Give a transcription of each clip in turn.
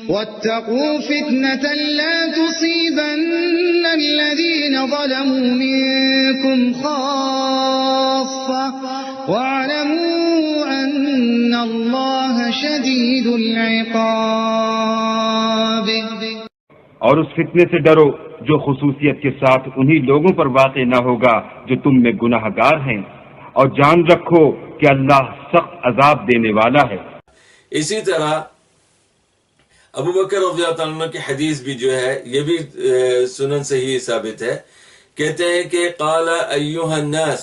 واتقوا فتنة لا تصيبن الذين ظلموا منكم خاصة واعلموا أن الله شديد العقاب۔ اور اس فتنے سے ڈرو جو خصوصیت کے ساتھ انہی لوگوں پر واقع نہ ہوگا جو تم میں گنہگار ہیں، اور جان رکھو کہ اللہ سخت عذاب دینے والا ہے۔ اسی طرح ابو بکر رضی اللہ عنہ کی حدیث بھی جو ہے یہ بھی سنن سے ہی ثابت ہے، کہتے ہیں کہ قال ایھا الناس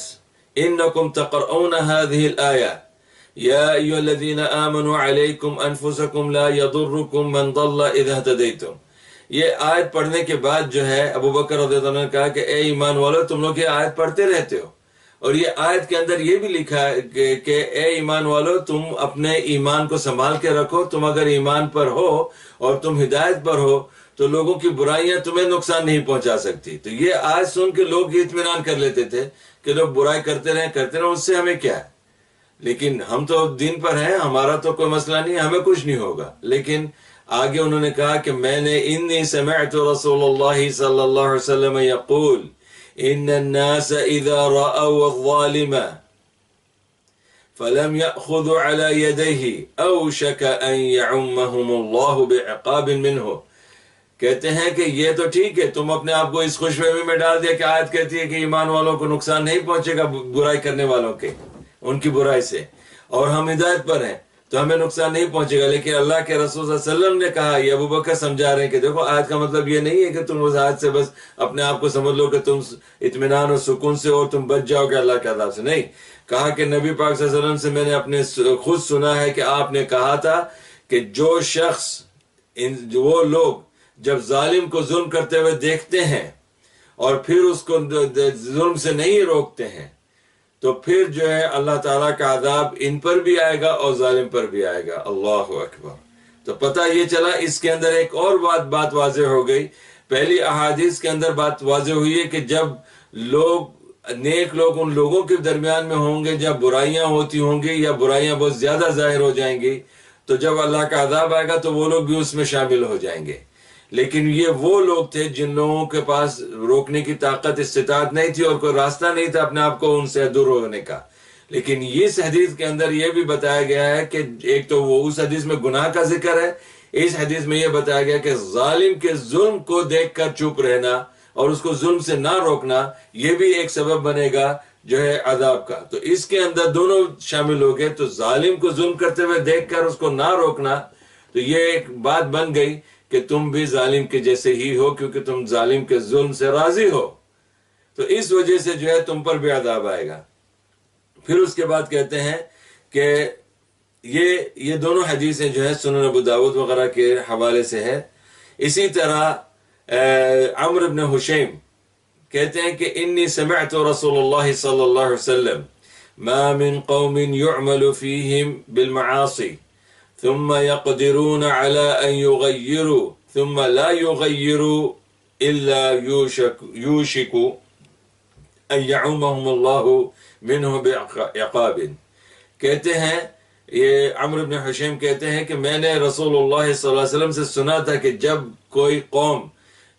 انکم تقرؤون هذه الآیہ یا ایھا الذین آمنوا علیکم انفسکم لا یضرکم من ضل اذا اہتدیتم۔ یہ آیت پڑھنے کے بعد جو ہے ابو بکر رضی اللہ عنہ نے کہا کہ اے ایمان والو تم لوگ یہ آیت پڑھتے رہتے ہو، اور یہ آیت کے اندر یہ بھی لکھا ہے کہ اے ایمان والو تم اپنے ایمان کو سنبھال کے رکھو، تم اگر ایمان پر ہو اور تم ہدایت پر ہو تو لوگوں کی برائیاں تمہیں نقصان نہیں پہنچا سکتی۔ تو یہ آیت سن کے لوگ یہ اطمینان کر لیتے تھے کہ لوگ برائی کرتے رہیں اس سے ہمیں کیا ہے، لیکن ہم تو دین پر ہیں، ہمارا تو کوئی مسئلہ نہیں، ہمیں کچھ نہیں ہوگا۔ لیکن آگے انہوں نے کہا کہ میں نے انی سمعت رسول اللہ صلی اللہ علیہ وسلم یقول ان الناس اذا رأوا الظالم فلم يأخذوا على يديه اوشك ان يعمهم الله بعقاب منه۔ کہتے ہیں کہ یہ تو ٹھیک ہے، تم اپنے آپ کو اس خوش فہمی میں ڈال دیا کہ آیت کہتی ہے کہ ایمان والوں کو نقصان نہیں پہنچے گا برائی کرنے والوں کے ان کی برائی سے، اور ہم ہدایت پر ہیں تو ہمیں نقصان نہیں پہنچے گا۔ لیکن اللہ کے رسول صلی اللہ علیہ وسلم نے کہا، یہ ابو بکر سمجھا رہے ہیں کہ دیکھو آیت کا مطلب یہ نہیں ہے کہ تم اس آیت سے بس اپنے آپ کو سمجھ لو کہ تم اطمینان اور سکون سے اور تم بچ جاؤ گے اللہ کے عذاب سے، نہیں۔ کہا کہ نبی پاک صلی اللہ علیہ وسلم سے میں نے اپنے خود سنا ہے کہ آپ نے کہا تھا کہ جو شخص وہ لوگ جب ظالم کو ظلم کرتے ہوئے دیکھتے ہیں اور پھر اس کو ظلم سے نہیں روکتے ہیں تو پھر جو ہے اللہ تعالیٰ کا عذاب ان پر بھی آئے گا اور ظالم پر بھی آئے گا۔ اللہ اکبر۔ تو پتہ یہ چلا اس کے اندر ایک اور بات واضح ہو گئی۔ پہلی احادیث کے اندر بات واضح ہوئی ہے کہ جب نیک لوگ ان لوگوں کے درمیان میں ہوں گے جب برائیاں ہوتی ہوں گی یا برائیاں بہت زیادہ ظاہر ہو جائیں گی، تو جب اللہ کا عذاب آئے گا تو وہ لوگ بھی اس میں شامل ہو جائیں گے۔ لیکن یہ وہ لوگ تھے جن لوگوں کے پاس روکنے کی طاقت استطاعت نہیں تھی اور کوئی راستہ نہیں تھا اپنے آپ کو ان سے دور ہونے کا۔ لیکن اس حدیث کے اندر یہ بھی بتایا گیا ہے کہ ایک تو وہ اس حدیث میں گناہ کا ذکر ہے، اس حدیث میں یہ بتایا گیا کہ ظالم کے ظلم کو دیکھ کر چپ رہنا اور اس کو ظلم سے نہ روکنا یہ بھی ایک سبب بنے گا جو ہے عذاب کا۔ تو اس کے اندر دونوں شامل ہو گئے، تو ظالم کو ظلم کرتے ہوئے دیکھ کر اس کو نہ روکنا، تو یہ ایک بات بن گئی کہ تم بھی ظالم کے جیسے ہی ہو کیونکہ تم ظالم کے ظلم سے راضی ہو، تو اس وجہ سے جو ہے تم پر بھی عذاب آئے گا۔ پھر اس کے بعد کہتے ہیں کہ یہ دونوں حدیثیں جو ہے سنن ابو داؤد وغیرہ کے حوالے سے ہے۔ اسی طرح عمرو بن حشیم کہتے ہیں کہ انی سمعت رسول اللہ صلی اللہ علیہ وسلم ما من قوم يعمل فيهم بالمعاصي ثم يقدرون على ان يغيروا ثم لا يغيروا الا يوشك ان يعمهم الله منه بعقاب۔ کہتے ہیں یہ عمرو بن حشیم کہتے ہیں کہ میں نے رسول اللہ صلی اللہ علیہ وسلم سے سنا تھا کہ جب کوئی قوم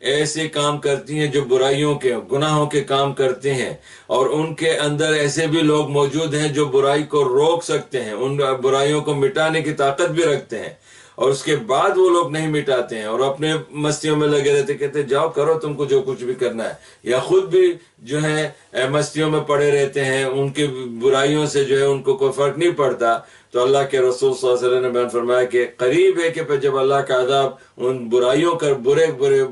ایسے کام کرتی ہیں جو برائیوں کے گناہوں کے کام کرتے ہیں اور ان کے اندر ایسے بھی لوگ موجود ہیں جو برائی کو روک سکتے ہیں، ان برائیوں کو مٹانے کی طاقت بھی رکھتے ہیں، اور اس کے بعد وہ لوگ نہیں مٹاتے ہیں اور اپنے مستیوں میں لگے رہتے، کہتے جاؤ کرو تم کو جو کچھ بھی کرنا ہے، یا خود بھی جو ہے مستیوں میں پڑے رہتے ہیں، ان کی برائیوں سے جو ہے ان کو کوئی فرق نہیں پڑتا، تو اللہ کے رسول صلی اللہ علیہ وسلم نے بیان فرمایا کہ قریب ہے کہ جب اللہ کا عذاب ان برائیوں کا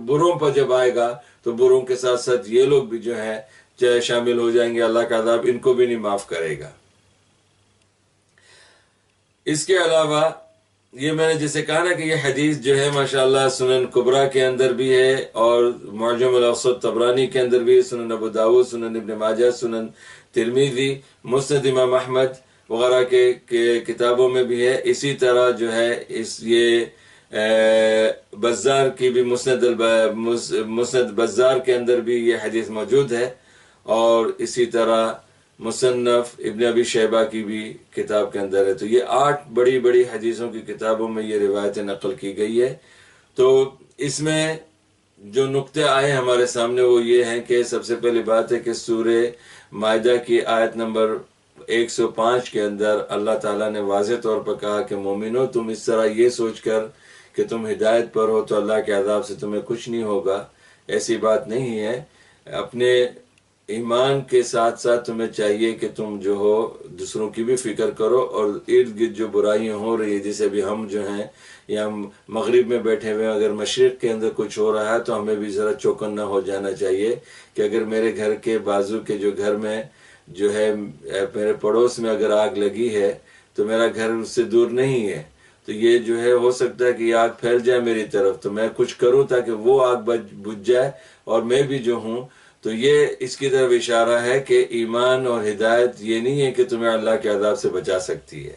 بروں پر جب آئے گا تو بروں کے ساتھ ساتھ یہ لوگ بھی جو ہے شامل ہو جائیں گے، اللہ کا عذاب ان کو بھی نہیں معاف کرے گا۔ اس کے علاوہ یہ میں نے جیسے کہا نا کہ یہ حدیث جو ہے ماشاءاللہ سنن کبریٰ کے اندر بھی ہے اور معجم الاوسط طبرانی کے اندر بھی، سنن ابو داؤد، سنن ابن ماجہ، سنن ترمذی، مسند امام احمد وغیرہ کے کتابوں میں بھی ہے۔ اسی طرح جو ہے یہ بزار کی بھی مسند بزار کے اندر بھی یہ حدیث موجود ہے، اور اسی طرح مصنف ابن ابی شیبہ کی بھی کتاب کے اندر ہے۔ تو یہ 8 بڑی بڑی حدیثوں کی کتابوں میں یہ روایتیں نقل کی گئی ہے۔ تو اس میں جو نقطے آئے ہمارے سامنے وہ یہ ہیں کہ سب سے پہلی بات ہے کہ سورہ مائدہ کی آیت نمبر 105 کے اندر اللہ تعالیٰ نے واضح طور پر کہا کہ مومنو، تم اس طرح یہ سوچ کر کہ تم ہدایت پر ہو تو اللہ کے عذاب سے تمہیں کچھ نہیں ہوگا، ایسی بات نہیں ہے۔ اپنے ایمان کے ساتھ ساتھ تمہیں چاہیے کہ تم جو ہو دوسروں کی بھی فکر کرو، اور ارد گرد جو برائیاں ہو رہی ہیں، جیسے بھی ہم جو ہیں یا مغرب میں بیٹھے ہوئے، اگر مشرق کے اندر کچھ ہو رہا ہے تو ہمیں بھی ذرا چوکنا ہو جانا چاہیے کہ اگر میرے گھر کے بازو کے جو گھر میں جو ہے میرے پڑوس میں اگر آگ لگی ہے تو میرا گھر اس سے دور نہیں ہے، تو یہ جو ہے ہو سکتا ہے کہ یہ آگ پھیل جائے میری طرف، تو میں کچھ کروں تاکہ وہ آگ بجھ جائے اور میں بھی جو ہوں۔ تو یہ اس کی طرف اشارہ ہے کہ ایمان اور ہدایت یہ نہیں ہے کہ تمہیں اللہ کے عذاب سے بچا سکتی ہے۔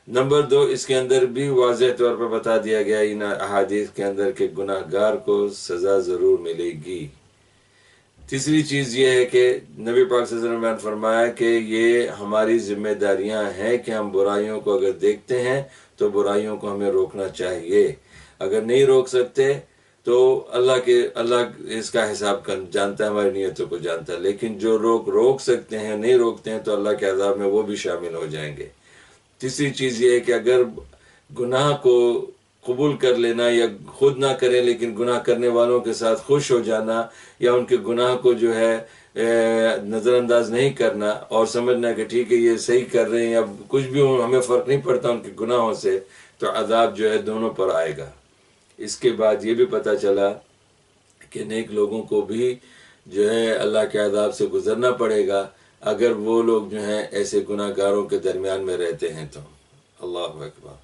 نمبر 2، اس کے اندر بھی واضح طور پر بتا دیا گیا ان احادیث کے اندر کہ گنہگار کو سزا ضرور ملے گی۔ تیسری چیز یہ ہے کہ نبی پاک صلی اللہ علیہ وسلم نے فرمایا کہ یہ ہماری ذمہ داریاں ہیں کہ ہم برائیوں کو اگر دیکھتے ہیں تو برائیوں کو ہمیں روکنا چاہیے، اگر نہیں روک سکتے تو اللہ اس کا حساب جانتا ہے، ہماری نیتوں کو جانتا ہے، لیکن جو لوگ روک سکتے ہیں نہیں روکتے ہیں تو اللہ کے عذاب میں وہ بھی شامل ہو جائیں گے۔ تیسری چیز یہ ہے کہ اگر گناہ کو قبول کر لینا یا خود نہ کریں لیکن گناہ کرنے والوں کے ساتھ خوش ہو جانا، یا ان کے گناہ کو جو ہے نظر انداز نہیں کرنا اور سمجھنا کہ ٹھیک ہے یہ صحیح کر رہے ہیں یا کچھ بھی ہمیں فرق نہیں پڑتا ان کے گناہوں سے، تو عذاب جو ہے دونوں پر آئے گا۔ اس کے بعد یہ بھی پتہ چلا کہ نیک لوگوں کو بھی جو ہے اللہ کے عذاب سے گزرنا پڑے گا اگر وہ لوگ جو ہیں ایسے گناہ گاروں کے درمیان میں رہتے ہیں تو۔ اللہ اکبر۔